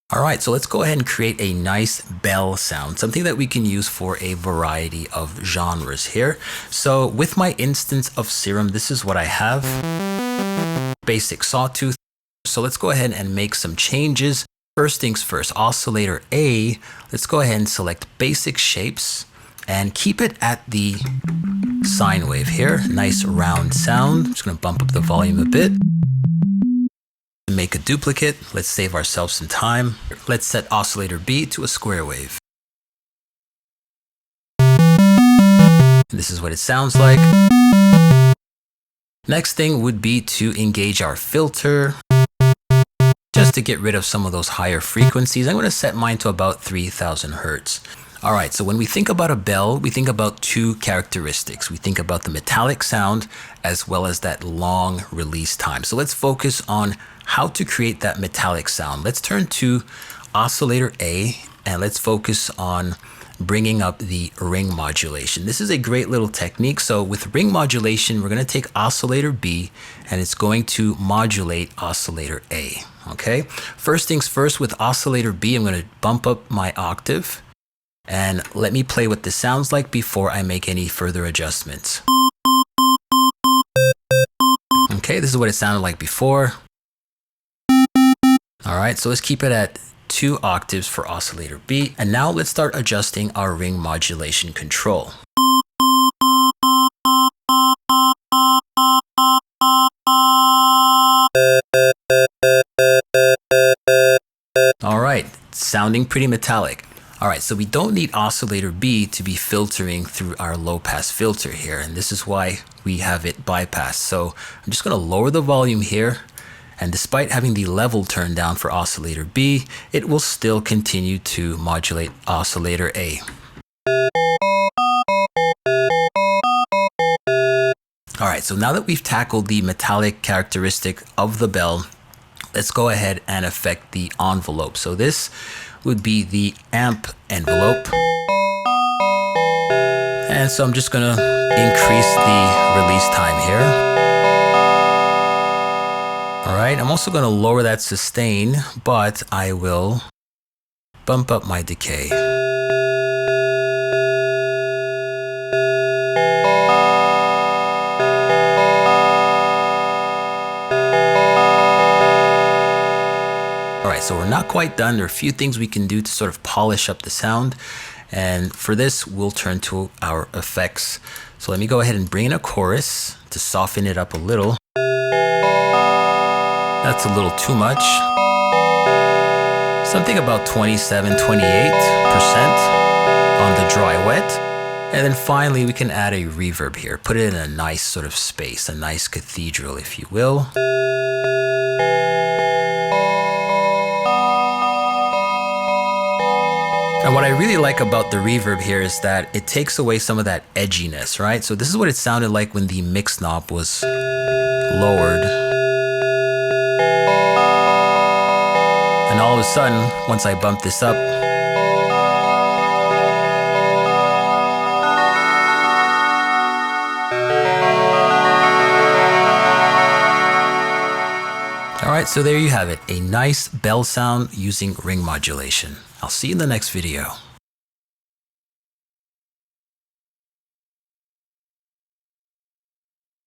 All right, so let's go ahead and create a nice bell sound, something that we can use for a variety of genres here. So with my instance of Serum, this is what I have. Basic sawtooth. So let's go ahead and make some changes. First things first, oscillator A, let's go ahead and select basic shapes and keep it at the sine wave here. Nice round sound. I'm just gonna bump up the volume a bit. Make a duplicate. Let's save ourselves some time. Let's set oscillator B to a square wave. This is what it sounds like. Next thing would be to engage our filter. Just to get rid of some of those higher frequencies, I'm going to set mine to about 3000 Hertz. All right, so when we think about a bell, we think about two characteristics. We think about the metallic sound as well as that long release time. So let's focus on how to create that metallic sound. Let's turn to oscillator A and let's focus on bringing up the ring modulation. This is a great little technique. So with ring modulation, we're going to take oscillator B and it's going to modulate oscillator A. Okay, first things first, with oscillator B, I'm going to bump up my octave and let me play what this sounds like before I make any further adjustments. Okay, this is what it sounded like before. All right, so let's keep it at 2 octaves for oscillator B. And now let's start adjusting our ring modulation control. All right, sounding pretty metallic. All right, so we don't need oscillator B to be filtering through our low pass filter here. And this is why we have it bypassed. So I'm just gonna lower the volume here. And despite having the level turned down for oscillator B, it will still continue to modulate oscillator A. All right, so now that we've tackled the metallic characteristic of the bell, let's go ahead and affect the envelope. So this would be the amp envelope. And so I'm just gonna increase the release time here. All right, I'm also gonna lower that sustain, but I will bump up my decay. All right, so we're not quite done. There are a few things we can do to sort of polish up the sound. And for this, we'll turn to our effects. So let me go ahead and bring in a chorus to soften it up a little. That's a little too much. Something about 27, 28% on the dry wet. And then finally, we can add a reverb here. Put it in a nice sort of space, a nice cathedral, if you will. And what I really like about the reverb here is that it takes away some of that edginess, right? So this is what it sounded like when the mix knob was lowered. And all of a sudden, once I bump this up, all right, so there you have it, a nice bell sound using ring modulation. I'll see you in the next video.